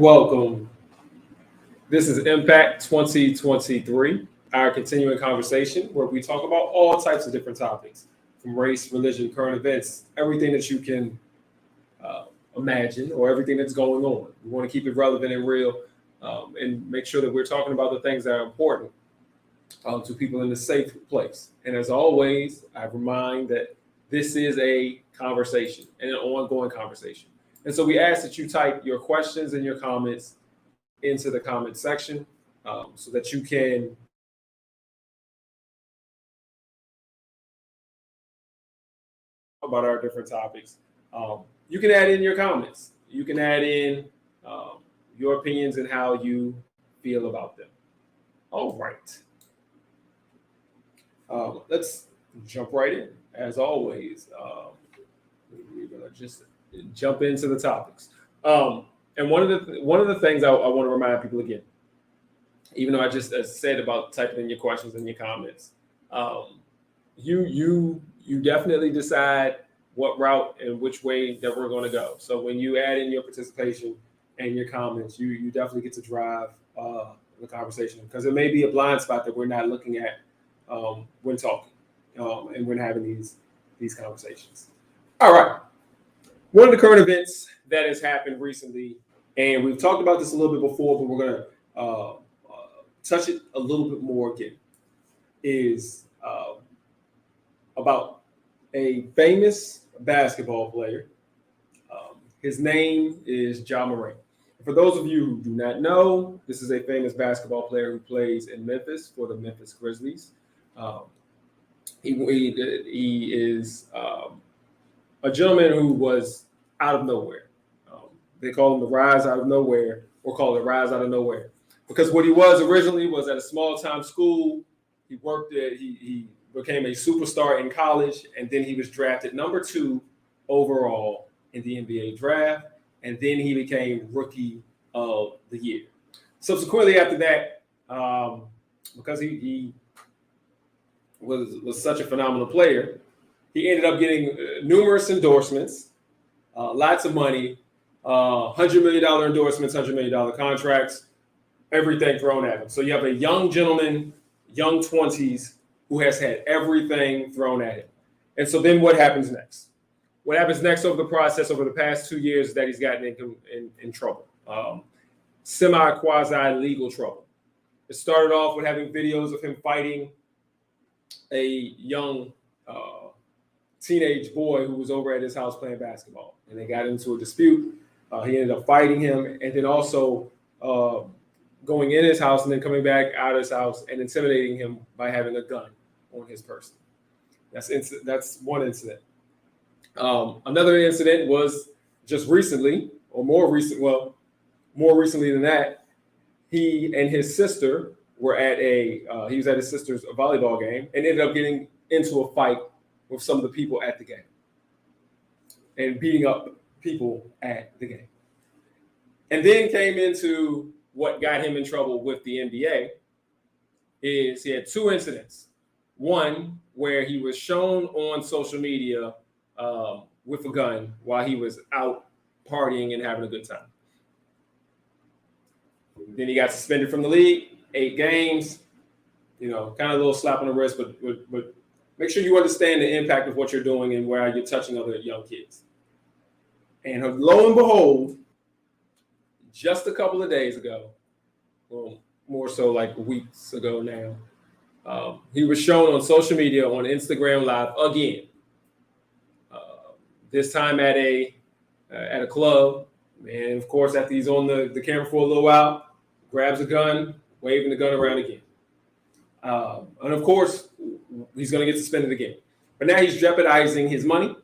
welcome. This is Impact 2023, our continuing conversation where we talk about all types of different topics from race, religion, current events, everything that you can imagine or everything that's going on. We want to keep it relevant and real and make sure that we're talking about the things that are important to people in a safe place. And as always, I remind that this is a conversation and an ongoing conversation. And so we ask that you type your questions and your comments into the comment section so that you can about our different topics. You can add in your comments. You can add in your opinions and how you feel about them. All right. Let's jump right in. As always, we're gonna just jump into the topics. And one of the things I want to remind people again, even though I just said about typing in your questions and your comments, you definitely decide what route and which way that we're going to go. So when you add in your participation and your comments, you definitely get to drive the conversation, because it may be a blind spot that we're not looking at when talking and when having these conversations. All right. One of the current events that has happened recently, and we've talked about this a little bit before, but we're going to touch it a little bit more again, is about a famous basketball player. His name is Ja Morant. For those of you who do not know, this is a famous basketball player who plays in Memphis for the Memphis Grizzlies. He is a gentleman who was out of nowhere. They call him the Rise Out of Nowhere, or call it Rise Out of Nowhere, because what he was originally was at a small time school. He worked there. He became a superstar in college, and then he was drafted number 2 overall in the NBA draft, and then he became Rookie of the Year. Subsequently, after that, because he was such a phenomenal player, he ended up getting numerous endorsements, lots of money, $100 million endorsements, $100 million contracts, everything thrown at him. So you have a young gentleman, young 20s, who has had everything thrown at him. And so then what happens next? What happens next over the process over the past 2 years is that he's gotten in trouble, semi-quasi-legal trouble. It started off with having videos of him fighting a young teenage boy who was over at his house playing basketball, and they got into a dispute. He ended up fighting him, and then also going in his house and then coming back out of his house and intimidating him by having a gun on his person. That's one incident. Another incident was just recently, or more recently than that. He and his sister were at he was at his sister's volleyball game and ended up getting into a fight with some of the people at the game and beating up people at the game. And then came into what got him in trouble with the NBA is he had 2 incidents. One where he was shown on social media with a gun while he was out partying and having a good time. Then he got suspended from the league, 8 games, kind of a little slap on the wrist, but make sure you understand the impact of what you're doing and where you're touching other young kids. And lo and behold, just a couple of days ago, well, more so like weeks ago now, he was shown on social media on Instagram Live again. This time at a club, and of course, after he's on the camera for a little while, grabs a gun, waving the gun around again. And of course, he's going to get suspended again. But now he's jeopardizing his money.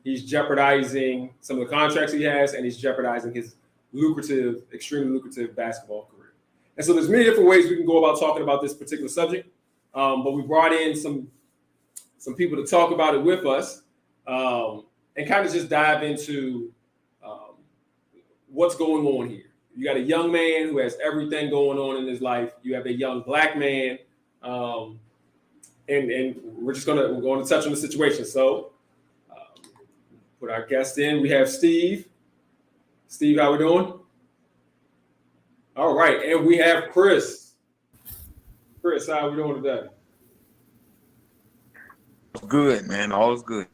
He's jeopardizing some of the contracts he has, and he's jeopardizing his extremely lucrative basketball career. And so there's many different ways we can go about talking about this particular subject. But we brought in some people to talk about it with us and kind of just dive into what's going on here. You got a young man who has everything going on in his life. You have a young black man, and we're going to touch on the situation. So, put our guest in. We have Steve. Steve, how we doing? All right, and we have Chris. Chris, how are we doing today? Good, man. All is good.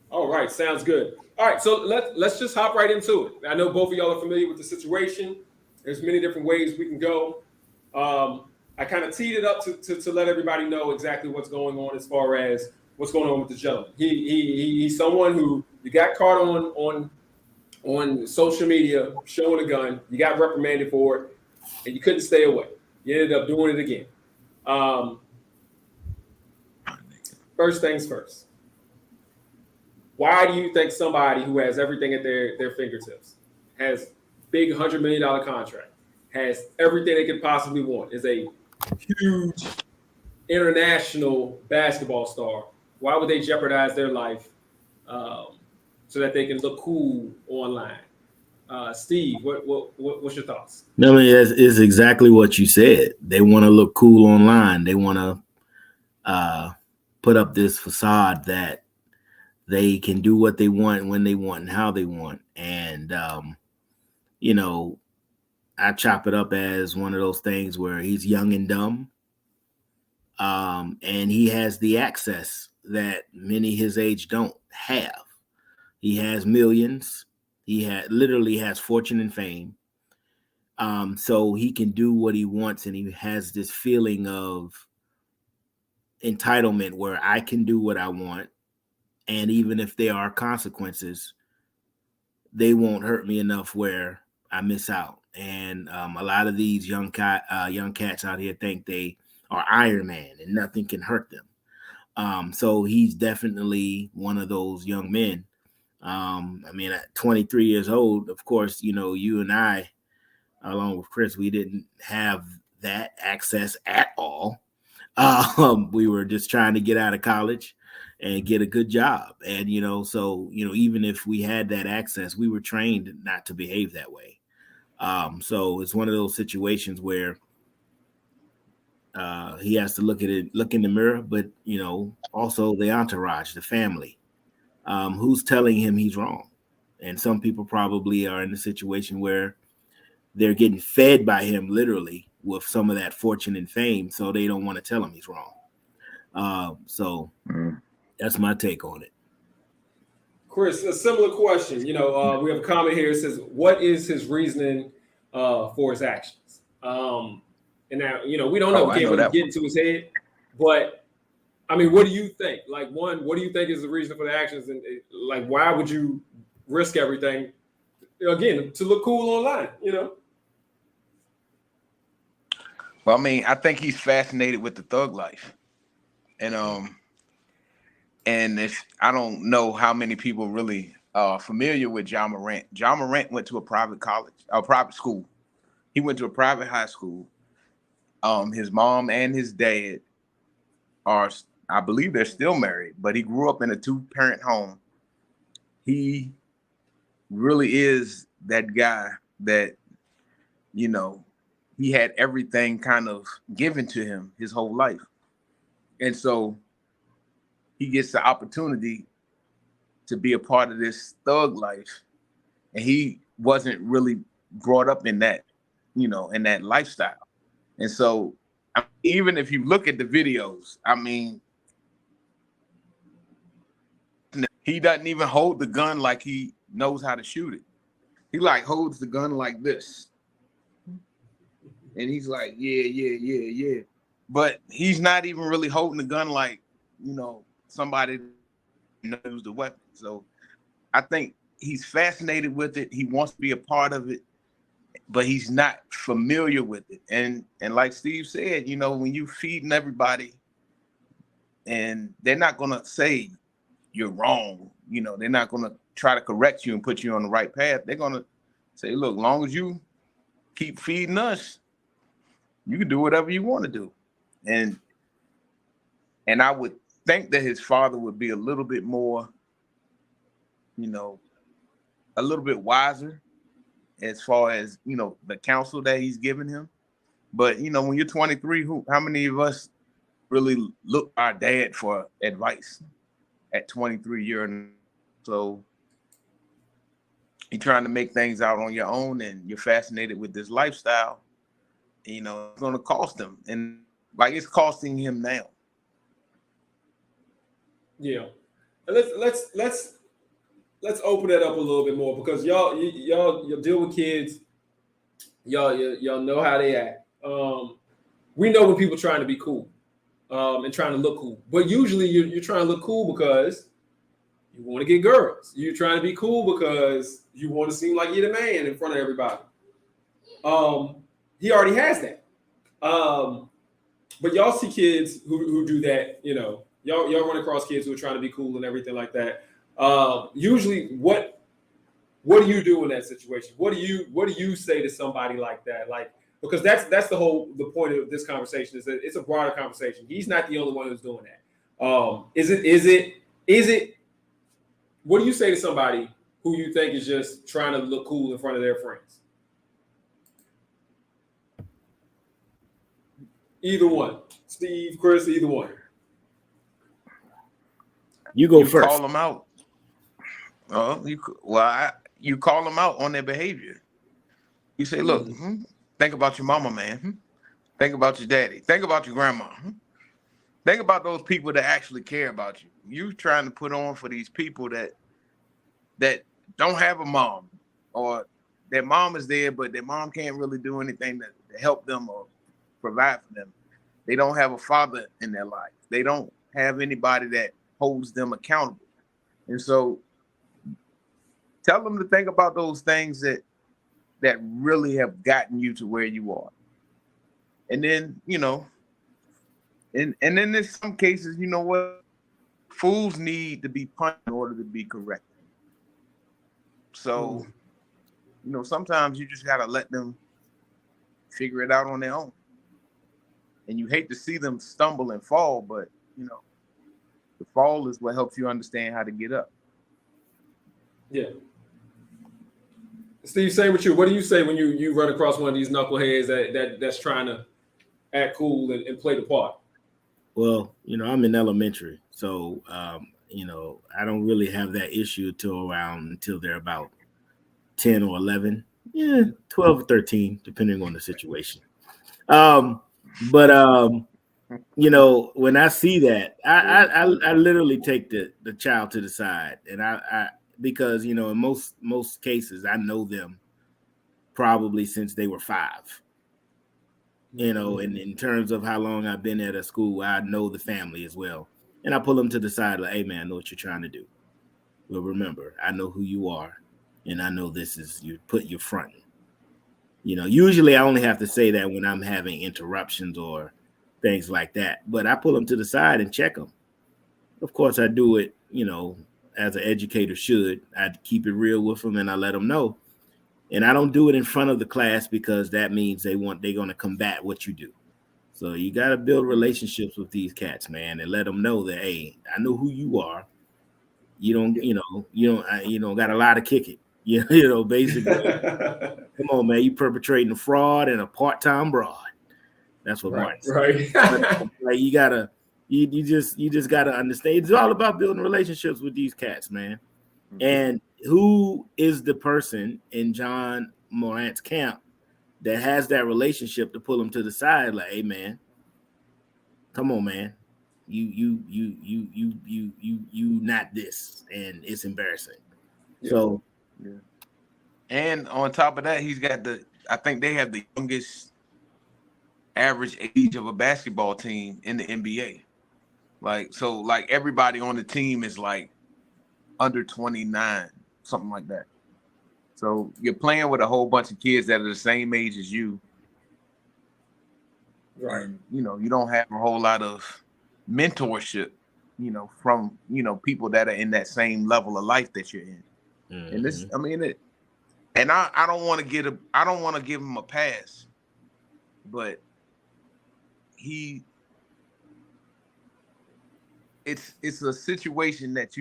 All right, sounds good. All right, so let's just hop right into it. I know both of y'all are familiar with the situation. There's many different ways we can go. I kind of teed it up to let everybody know exactly what's going on as far as what's going on with the gentleman. He's someone who you got caught on social media showing a gun. You got reprimanded for it, and you couldn't stay away. You ended up doing it again. First things first. Why do you think somebody who has everything at their fingertips, has big $100 million contract, has everything they could possibly want, is a huge international basketball star, why would they jeopardize their life so that they can look cool online? Steve, what's your thoughts? I mean, it's exactly what you said. They want to look cool online. They want to put up this facade that they can do what they want, when they want, and how they want. And, you know, I chop it up as one of those things where he's young and dumb. And he has the access that many his age don't have. He has millions. He literally has fortune and fame. So he can do what he wants, and he has this feeling of entitlement where I can do what I want. And even if there are consequences, they won't hurt me enough where I miss out. And a lot of these young cats out here think they are Iron Man and nothing can hurt them. So he's definitely one of those young men. I mean, at 23 years old, of course, you know, you and I, along with Chris, we didn't have that access at all. We were just trying to get out of college and get a good job. And, you know, so, you know, even if we had that access, we were trained not to behave that way. So it's one of those situations where he has to look in the mirror, but, you know, also the entourage, the family, who's telling him he's wrong. And some people probably are in a situation where they're getting fed by him literally with some of that fortune and fame. So they don't want to tell him he's wrong. That's my take on it. Chris, a similar question. You know, we have a comment here. It says, "What is his reasoning for his actions?" And now, you know, we don't know. We can't really get into his head. But I mean, what do you think? Like, one, what do you think is the reason for the actions? And like, why would you risk everything again to look cool online? You know. Well, I mean, I think he's fascinated with the thug life, and I don't know how many people really are familiar with Ja Morant. Ja Morant went to a private college, a private school. He went to a private high school. His mom and his dad are, I believe they're still married, but he grew up in a 2-parent home. He really is that guy that, you know, he had everything kind of given to him his whole life. And so he gets the opportunity to be a part of this thug life. And he wasn't really brought up in that, you know, in that lifestyle. And so even if you look at the videos, I mean, he doesn't even hold the gun like he knows how to shoot it. He like holds the gun like this. And he's like, yeah. But he's not even really holding the gun like, you know, somebody knows the weapon. So I think he's fascinated with it. He wants to be a part of it, but he's not familiar with it. And like Steve said, you know, when you feeding everybody and they're not going to say you're wrong, you know, they're not going to try to correct you and put you on the right path. They're going to say, look, long as you keep feeding us, you can do whatever you want to do. And I would think that his father would be a little bit more, you know, a little bit wiser as far as, you know, the counsel that he's giving him. But, you know, when you're 23, how many of us really look our dad for advice at 23 years? So you're trying to make things out on your own, and you're fascinated with this lifestyle. You know, it's going to cost him, and like it's costing him now. Yeah, and let's open that up a little bit more, because y'all deal with kids. Y'all know how they act. We know when people trying to be cool, and trying to look cool, but usually you're trying to look cool because you want to get girls. You're trying to be cool because you want to seem like you're the man in front of everybody. He already has that. But y'all see kids who do that. You know, y'all run across kids who are trying to be cool and everything like that. Usually, what do you do in that situation? What do you say to somebody like that? Like, because that's the point of this conversation, is that it's a broader conversation. He's not the only one who's doing that. Is it? What do you say to somebody who you think is just trying to look cool in front of their friends? Either one, Steve, Chris, either one. You go You first. call them out. You call them out on their behavior. You say, look, think about your mama, man. Think about your daddy. Think about your grandma. Think about those people that actually care about you. You trying to put on for these people that don't have a mom, or their mom is there, but their mom can't really do anything to help them or provide for them. They don't have a father in their life. They don't have anybody that holds them accountable. And so tell them to think about those things that really have gotten you to where you are. And then, you know, and then in some cases, you know what? Fools need to be punished in order to be corrected. So, you know, sometimes you just got to let them figure it out on their own. And you hate to see them stumble and fall, but, you know, the fall is what helps you understand how to get up. Yeah. Steve, same with you. What do you say when you run across one of these knuckleheads that's trying to act cool and play the part? Well, you know, I'm in elementary, so you know, I don't really have that issue until they're about 10 or 11, 12 or 13, depending on the situation. But you know, when I see that, I literally take the child to the side, and I because, you know, in most cases I know them probably since they were 5. You know, and in terms of how long I've been at a school, I know the family as well. And I pull them to the side like, hey man, I know what you're trying to do. But remember, I know who you are, and I know this is you put your front. You know, usually I only have to say that when I'm having interruptions or things like that. But I pull them to the side and check them. Of course, I do it, you know, as an educator should. I keep it real with them, and I let them know. And I don't do it in front of the class, because that means they're going to combat what you do. So you got to build relationships with these cats, man, and let them know that, hey, I know who you are. You don't got a lot to kick it. You know, basically, come on, man, you perpetrating a fraud and a part-time broad. That's what Martin said. Right. Like you just gotta understand. It's all about building relationships with these cats, man. And who is the person in John Morant's camp that has that relationship to pull him to the side? Like, hey man, come on, man. You not this, and it's embarrassing. Yeah. So yeah. And on top of that, he's got I think they have the youngest average age of a basketball team in the NBA. Like everybody on the team is like under 29, something like that. So you're playing with a whole bunch of kids that are the same age as you. Right. And, you know, you don't have a whole lot of mentorship, you know, from, you know, people that are in that same level of life that you're in. Mm-hmm. And this, I mean, I don't want to give him a pass, but it's a situation that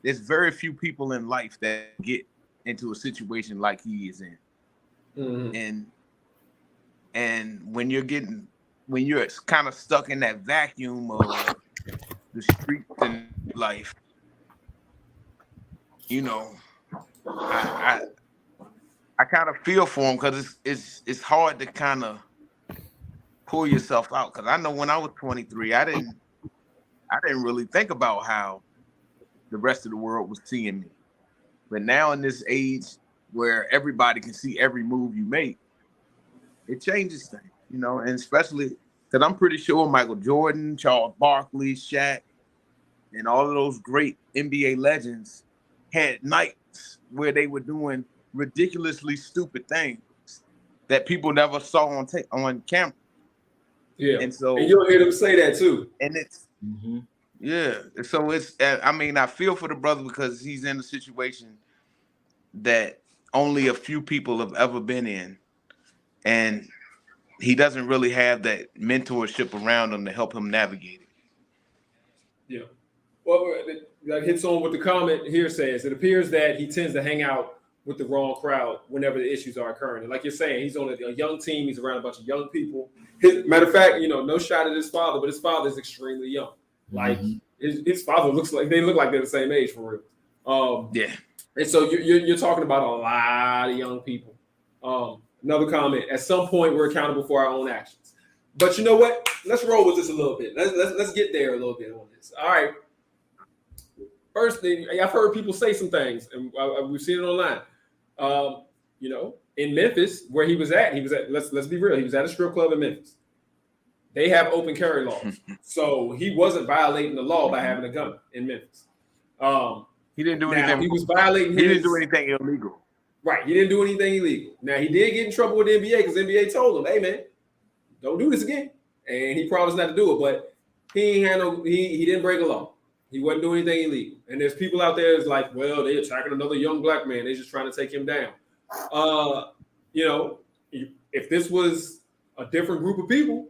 there's very few people in life that get into a situation like he is in. Mm-hmm. And when you're kind of stuck in that vacuum of the streets and life, you know, I kind of feel for him because it's hard to kind of pull yourself out. Because I know when I was 23, I didn't really think about how the rest of the world was seeing me. But now in this age where everybody can see every move you make, it changes things, you know, and especially because I'm pretty sure Michael Jordan, Charles Barkley, Shaq, and all of those great NBA legends had nights where they were doing ridiculously stupid things that people never saw on camera. Yeah, and so you'll hear them say that too. And it's yeah, so it's. I mean, I feel for the brother because he's in a situation that only a few people have ever been in, and he doesn't really have that mentorship around him to help him navigate it. Yeah. Well, that hits on what the comment here says. It appears that he tends to hang out with the wrong crowd whenever the issues are occurring. And like you're saying, he's on a young team. He's around a bunch of young people. Matter of fact, you know, no shot at his father, but his father is extremely young. Like his father looks like they look like they're the same age for real. Yeah. And so you're talking about a lot of young people. Another comment: at some point, we're accountable for our own actions. But you know what? Let's roll with this a little bit. Let's get there a little bit on this. All right. First thing, I've heard people say some things, and we've seen it online. You know, in Memphis, where he was at. Let's be real. He was at a strip club in Memphis. They have open carry laws, so he wasn't violating the law by having a gun in Memphis. He didn't do anything. He was violating. He didn't do anything illegal. Right. He didn't do anything illegal. Now he did get in trouble with the NBA because the NBA told him, "Hey man, don't do this again," and he promised not to do it. But he didn't break a law. He wasn't doing anything illegal. And there's people out there that's like, well, they're attacking another young black man. They're just trying to take him down. You know, if this was a different group of people,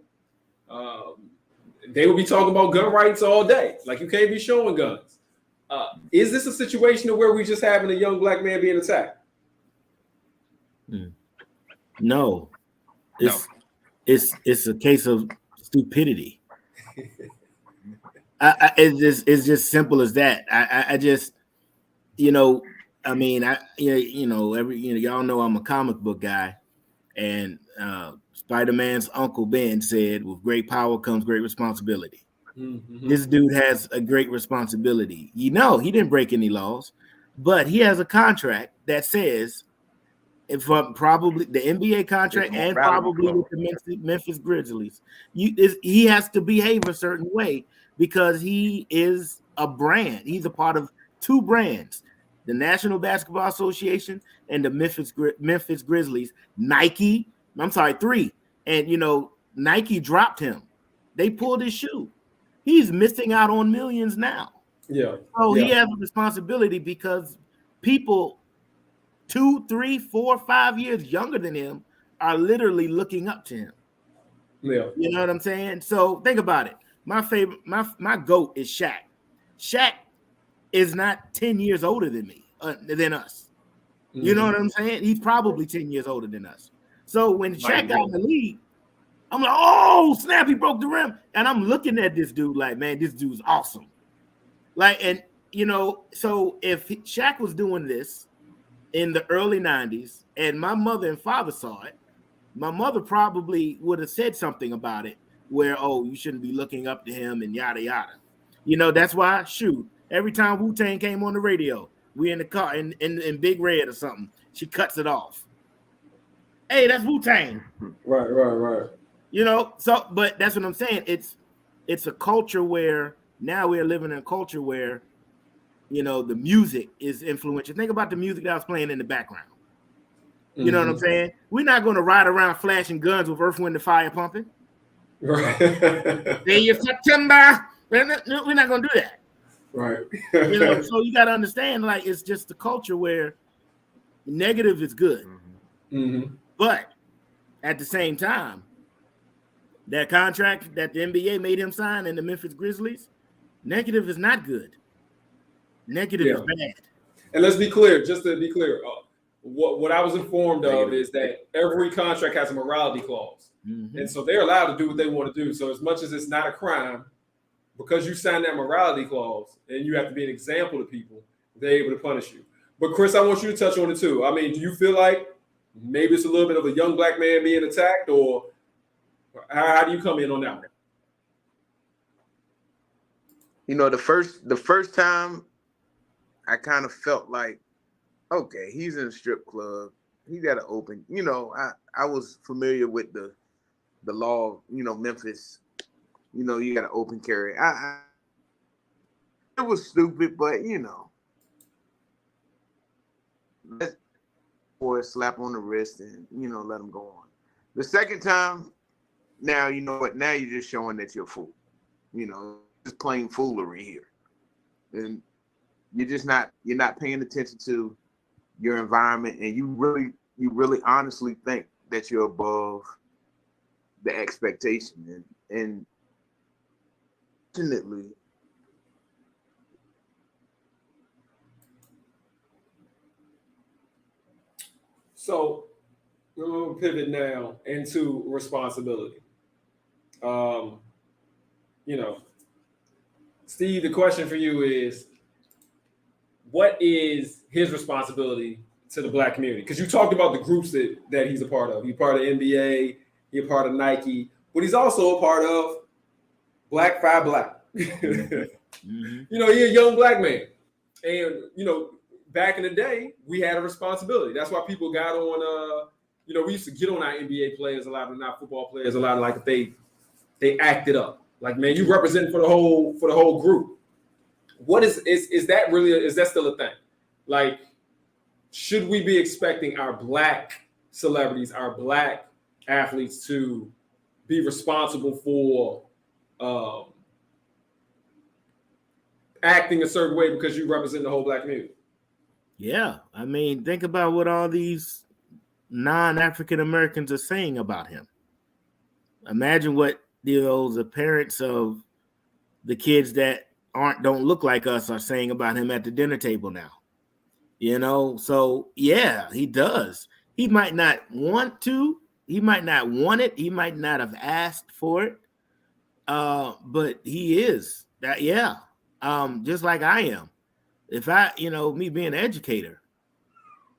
they would be talking about gun rights all day. Like, you can't be showing guns. Is this a situation where we just having a young black man being attacked? No. It's a case of stupidity. It's just simple as that. I just, you know, I mean, y'all know I'm a comic book guy, and Spider-Man's Uncle Ben said, "With great power comes great responsibility." Mm-hmm. This dude has a great responsibility. You know, he didn't break any laws, but he has a contract that says, probably the NBA contract and probably with the Memphis Grizzlies, he has to behave a certain way because he is a brand. He's a part of two brands, the National Basketball Association and the Memphis Grizzlies. Three. And, you know, Nike dropped him. They pulled his shoe. He's missing out on millions now. Yeah. So he has a responsibility because people 2, 3, 4, 5 years younger than him are literally looking up to him. Yeah. You know what I'm saying? So think about it. My favorite, my GOAT is Shaq. Shaq is not 10 years older than me, than us. Mm-hmm. You know what I'm saying? He's probably 10 years older than us. So when Shaq got in the league, I'm like, oh, snap, he broke the rim. And I'm looking at this dude like, man, this dude's awesome. Like, and, you know, so if Shaq was doing this in the early 90s and my mother and father saw it, my mother probably would have said something about it where, oh, you shouldn't be looking up to him and yada, yada. You know, that's why, shoot, every time Wu-Tang came on the radio, we in the car in Big Red or something, she cuts it off. Hey, that's Wu-Tang. Right. You know, so, but that's what I'm saying. It's a culture where now we're living in a culture where, you know, the music is influential. Think about the music that I was playing in the background. You know what I'm saying? We're not going to ride around flashing guns with Earth, Wind, and Fire pumping. Right. September. We're not going to do that. Right. You know, so you got to understand, like, it's just the culture where negative is good. Mm-hmm. But at the same time, that contract that the NBA made him sign in the Memphis Grizzlies, negative is not good. Negative is bad. And let's be clear, just to be clear, what I was informed of is that every contract has a morality clause. Mm-hmm. And so they're allowed to do what they want to do. So as much as it's not a crime, because you signed that morality clause and you have to be an example to people, they're able to punish you. But Chris, I want you to touch on it too. I mean, do you feel like maybe it's a little bit of a young black man being attacked, or how do you come in on that one? You know, the first time I kind of felt like, okay, he's in a strip club. He got to open. You know, I was familiar with the law, you know, Memphis, you know, you got to open carry. It was stupid, but, you know, let's for a slap on the wrist and, you know, let him go on. The second time, now, you know what, now you're just showing that you're a fool. You know, just plain foolery here. And you're not paying attention to your environment, and you really honestly think that you're above the expectation. And fortunately, So we're going to pivot now into responsibility. You know, Steve, the question for you is, what is his responsibility to the black community? Because you talked about the groups that he's a part of. He's part of NBA, he's a part of Nike, but he's also a part of Black 5 Black. Mm-hmm. You know, he's a young black man. And, you know, back in the day, we had a responsibility. That's why people got on, you know, we used to get on our NBA players a lot, but not football players a lot, like if they acted up. Like, man, you represent for the whole group. What is that really, is that still a thing? Like, should we be expecting our black celebrities, our black athletes to be responsible for acting a certain way because you represent the whole black community? Yeah, I mean, think about what all these non-African Americans are saying about him. Imagine what the parents of the kids that don't look like us are saying about him at the dinner table now. You know, so yeah, he does. He might not want to. He might not want it. He might not have asked for it. But he is that. Yeah. Just like I am. If I, me being an educator,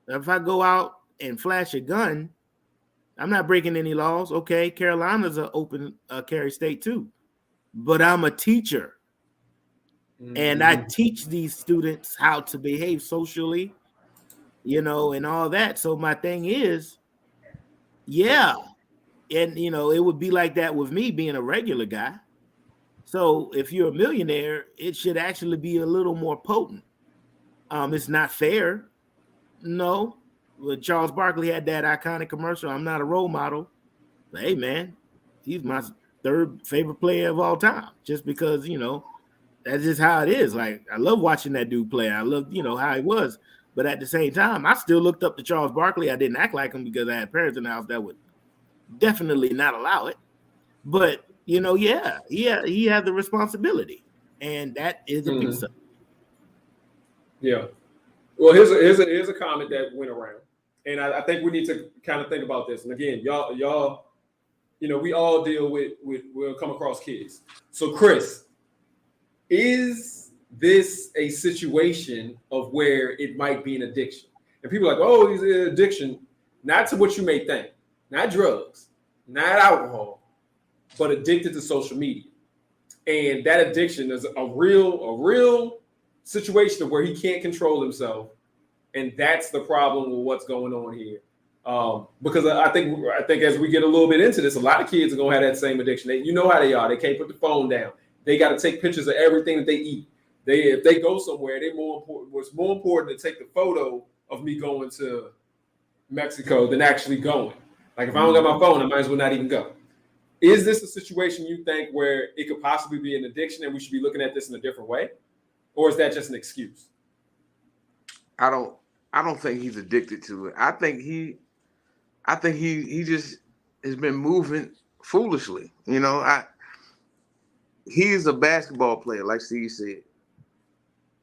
if I go out and flash a gun, I'm not breaking any laws. Okay, Carolina's an open carry state too, but I'm a teacher. And I teach these students how to behave socially, and all that. So my thing is, yeah. And, it would be like that with me being a regular guy. So if you're a millionaire, it should actually be a little more potent. It's not fair. No. But Charles Barkley had that iconic commercial, "I'm not a role model." But, hey, man, he's my third favorite player of all time, just because, that's just how it is. Like, I love watching that dude play. I love, how he was. But at the same time, I still looked up to Charles Barkley. I didn't act like him because I had parents in the house that would definitely not allow it. But, he had the responsibility. And that is a piece of it. Yeah. Well, here's a comment that went around. And I think we need to kind of think about this. And again, y'all, we all deal we'll come across kids. So, Chris, is this a situation of where it might be an addiction? And people are like, oh, he's an addiction, not to what you may think, not drugs, not alcohol, but addicted to social media. And that addiction is a real situation where he can't control himself. And that's the problem with what's going on here. Because I think as we get a little bit into this, a lot of kids are gonna have that same addiction. You know how they are. They can't put the phone down. They got to take pictures of everything that they eat. If they go somewhere, it's more important to take the photo of me going to Mexico than actually going. Like, if I don't got my phone, I might as well not even go. Is this a situation you think where it could possibly be an addiction and we should be looking at this in a different way? Or is that just an excuse? I don't think he's addicted to it. I think he just has been moving foolishly. He's a basketball player, like Steve said.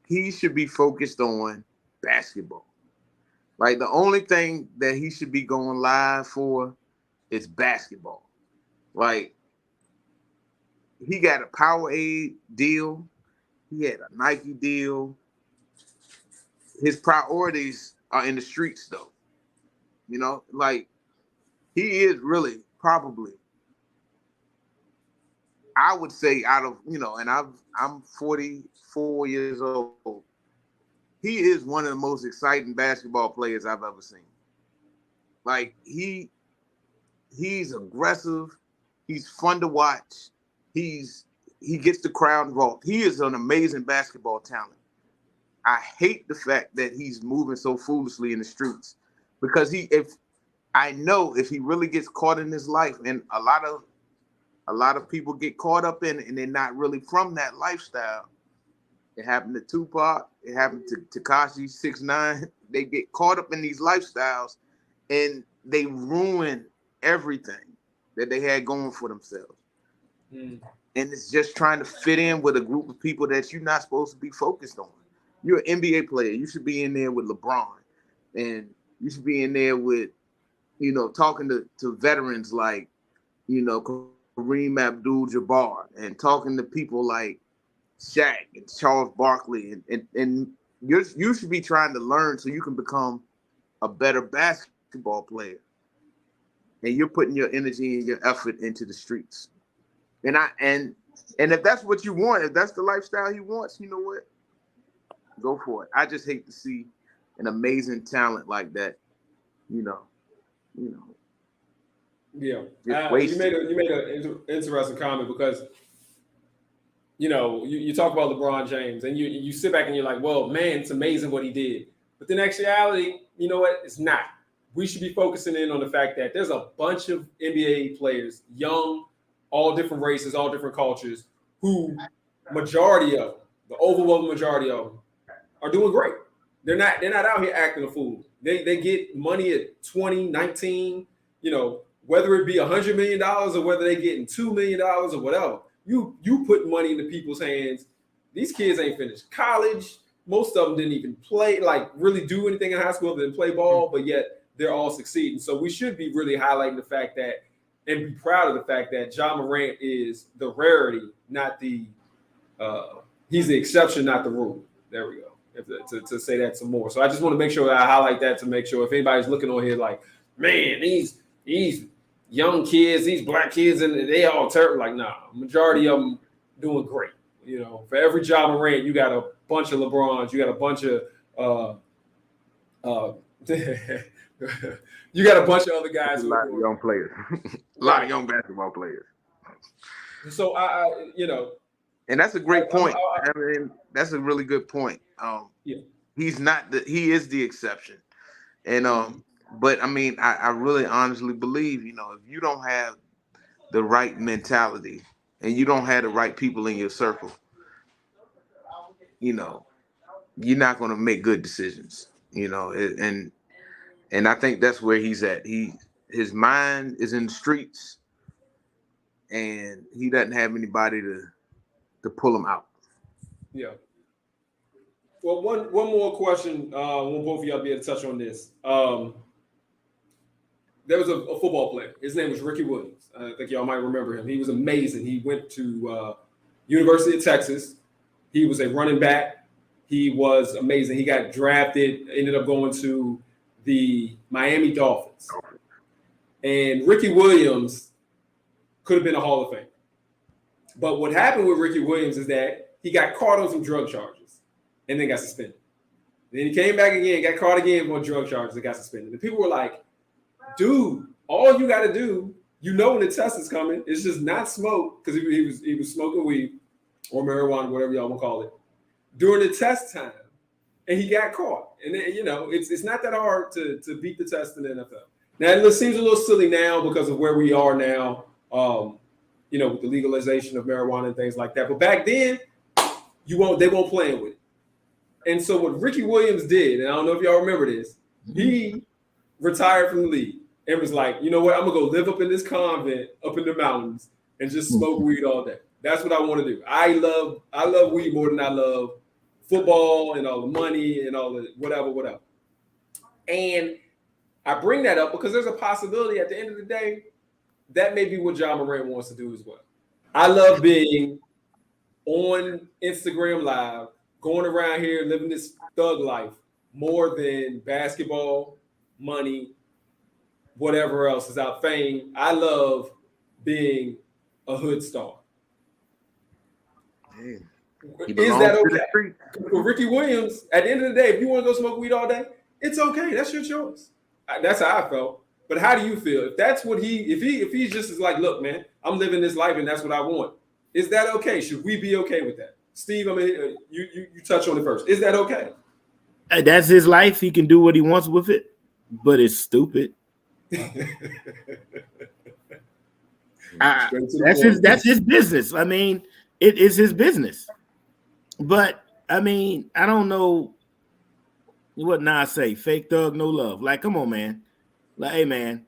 He should be focused on basketball. Like, the only thing that he should be going live for is basketball. Like, he got a Powerade deal. He had a Nike deal. his priorities are in the streets, though. You know, like he is really probably, I would say, out of, you know, and I'm 44 years old. He is one of the most exciting basketball players I've ever seen. Like he's aggressive. He's fun to watch. He gets the crowd involved. He is an amazing basketball talent. I hate the fact that he's moving so foolishly in the streets, because if he really gets caught in his life, and a lot of people get caught up in it and they're not really from that lifestyle. It happened to Tupac. It happened to Tekashi 6ix9ine. They get caught up in these lifestyles and they ruin everything that they had going for themselves. And it's just trying to fit in with a group of people that you're not supposed to be focused on. You're an NBA player. You should be in there with LeBron, and you should be in there with, you know, talking to veterans like, you know, Kareem Abdul-Jabbar, and talking to people like Shaq and Charles Barkley, and you should be trying to learn so you can become a better basketball player. And you're putting your energy and your effort into the streets. And if that's what you want, if that's the lifestyle he wants, you know what? Go for it. I just hate to see an amazing talent like that, you know. Yeah. You made an interesting comment, because, you know, you talk about LeBron James and you sit back and you're like, well, man, it's amazing what he did. But in actuality, you know what? It's not. We should be focusing in on the fact that there's a bunch of NBA players, young, all different races, all different cultures, who majority of them, the overwhelming majority of them, are doing great. They're not out here acting a fool. They get money at 20, 19, you know, whether it be $100 million or whether they getting $2 million or whatever. You put money into people's hands. These kids ain't finished college. Most of them didn't even play, like really do anything in high school other than play ball, but yet they're all succeeding. So we should be really highlighting the fact that, and be proud of the fact that Ja Morant is the rarity, not the he's the exception, not the rule. There we go. To say that some more. So I just want to make sure that I highlight that, to make sure if anybody's looking on here like, man, these young kids, these black kids, and they all terrible. Like, nah, majority of them doing great. You know, for every Ja Morant, you got a bunch of LeBrons, you got a bunch of you got a bunch of other guys. A lot of young players, a lot of young basketball players. So I you know, and that's a great point. I mean, that's a really good point. Yeah, he is the exception, and but I mean, I really honestly believe, you know, if you don't have the right mentality and you don't have the right people in your circle, you know, you're not going to make good decisions, you know, and I think that's where he's at. His mind is in the streets, and he doesn't have anybody to pull him out. Yeah. Well, one more question. We'll both of y'all be able to touch on this. There was a football player. His name was Ricky Williams. I think y'all might remember him. He was amazing. He went to University of Texas. He was a running back. He was amazing. He got drafted, ended up going to the Miami Dolphins. And Ricky Williams could have been a Hall of Fame. But what happened with Ricky Williams is that he got caught on some drug charges and then got suspended. Then he came back again, got caught again on drug charges and got suspended. And people were like, dude, all you got to do, you know when the test is coming, it's just not smoke, because he was smoking weed or marijuana, whatever y'all want to call it, during the test time, and he got caught. And then, you know, it's not that hard to beat the test in the NFL. Now, it seems a little silly now because of where we are now, you know, with the legalization of marijuana and things like that. But back then, they won't play with it. And so what Ricky Williams did, and I don't know if y'all remember this, he retired from the league and was like, you know what, I'm gonna go live up in this convent up in the mountains and just smoke weed all day. That's what I want to do. I love weed more than I love football and all the money and all the whatever. And I bring that up because there's a possibility at the end of the day that may be what Ja Morant wants to do as well. I love being on Instagram Live, going around here living this thug life, more than basketball, money, whatever else is out, fame. I love being a hood star. Yeah. Is that okay? For Ricky Williams, at the end of the day, if you want to go smoke weed all day, it's okay. That's your choice. That's how I felt. But how do you feel? If that's what if he's just like, look, man, I'm living this life and that's what I want. Is that okay? Should we be okay with that? Steve, I mean, you touch on it first. Is that okay? That's his life. He can do what he wants with it, but it's stupid. That's his business. I mean, it is his business. But I mean, I don't know what Nas say. Fake thug, no love. Like, come on, man. Like, hey man,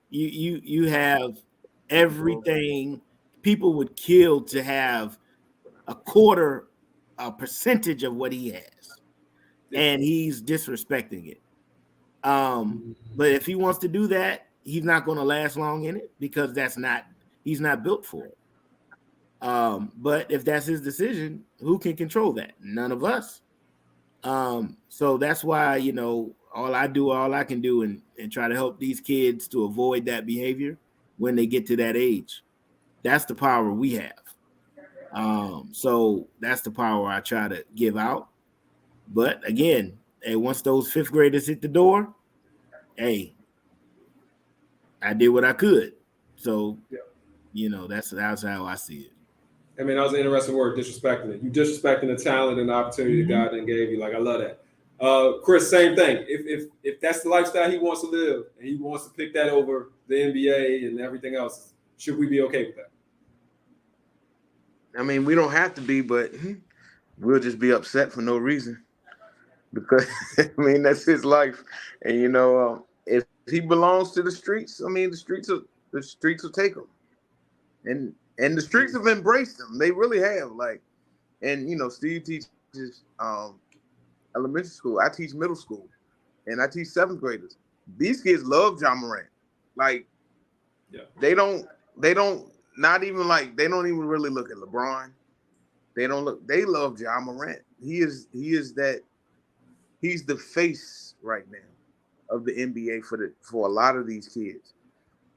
you have everything. People would kill to have a percentage of what he has, and he's disrespecting it. But if he wants to do that, he's not going to last long in it because he's not built for it. But if that's his decision, who can control that? None of us. So that's why, all I can do and try to help these kids to avoid that behavior when they get to that age. That's the power we have. So that's the power I try to give out. But again, once those fifth graders hit the door, hey, I did what I could. So, that's how I see it. I mean, that was an interesting word, disrespecting it. You disrespecting the talent and the opportunity that God then gave you. Like, I love that. Chris, same thing. If that's the lifestyle he wants to live and he wants to pick that over the NBA and everything else, should we be okay with that? I mean, we don't have to be, but we'll just be upset for no reason because I mean that's his life, and if he belongs to the streets, I mean the streets will take him, and the streets have embraced him. They really have. Like, and Steve teaches elementary school. I teach middle school, and I teach seventh graders. These kids love Ja Morant. Like, they don't even really look at LeBron. They love Ja Morant. He's the face right now of the NBA for a lot of these kids.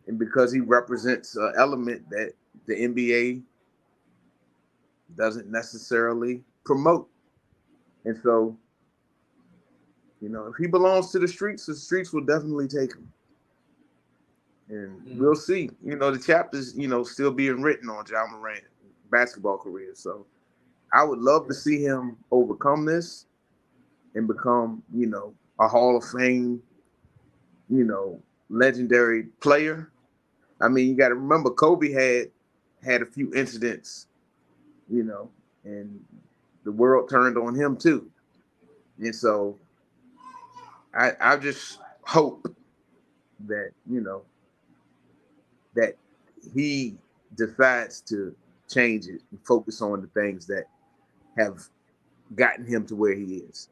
And because he represents an element that the NBA doesn't necessarily promote. And so, if he belongs to the streets will definitely take him. And we'll see. The chapters, still being written on Ja Morant basketball career. So I would love to see him overcome this and become, a Hall of Fame, legendary player. I mean, you got to remember Kobe had a few incidents, and the world turned on him too. And so I just hope that, that he decides to change it and focus on the things that have gotten him to where he is.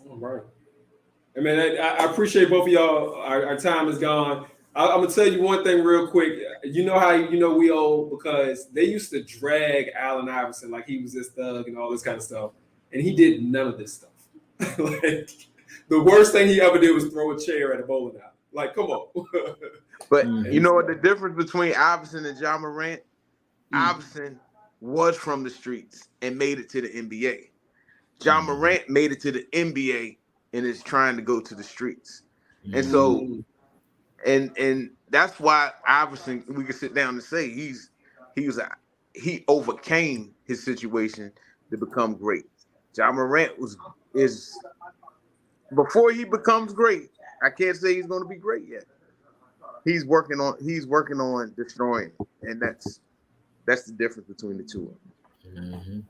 All right. I mean, I appreciate both of y'all. Our time is gone. I'm going to tell you one thing real quick. You know how we old because they used to drag Allen Iverson like he was this thug and all this kind of stuff. And he did none of this stuff. Like, the worst thing he ever did was throw a chair at a bowling alley. Like, come on. But you know what the difference between Iverson and Ja Morant? Iverson was from the streets and made it to the NBA. Ja Morant made it to the NBA and is trying to go to the streets. And so, and that's why Iverson, we can sit down and say he overcame his situation to become great. Ja Morant is before he becomes great. I can't say he's going to be great yet. He's working on destroying, and that's the difference between the two of them.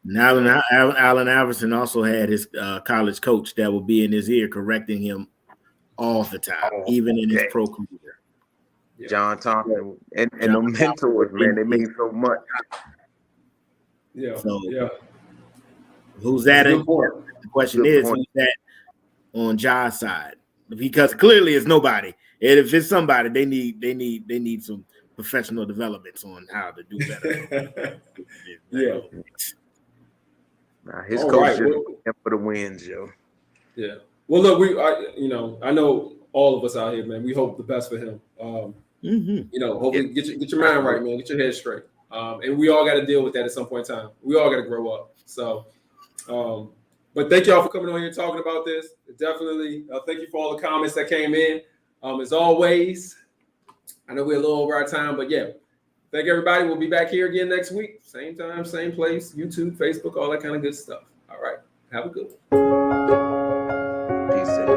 Now, Allen Iverson also had his college coach that will be in his ear correcting him all the time, even in his pro career. John Thompson and the mentors, man, they mean so much. Yeah. So, who's that? The question is, who's that on Ja's side? Because clearly it's nobody. And if it's somebody, they need some professional developments on how to do better. Nah, his All coach right, just well- went for the wins, yo. Yeah. Well, look, I know all of us out here, man. We hope the best for him. Hopefully get your mind right, man. Get your head straight. And we all got to deal with that at some point in time. We all got to grow up. So, but thank y'all for coming on here and talking about this. Definitely, thank you for all the comments that came in. As always, I know we're a little over our time, but yeah, thank everybody. We'll be back here again next week, same time, same place, YouTube, Facebook, all that kind of good stuff. All right, have a good one. Peace.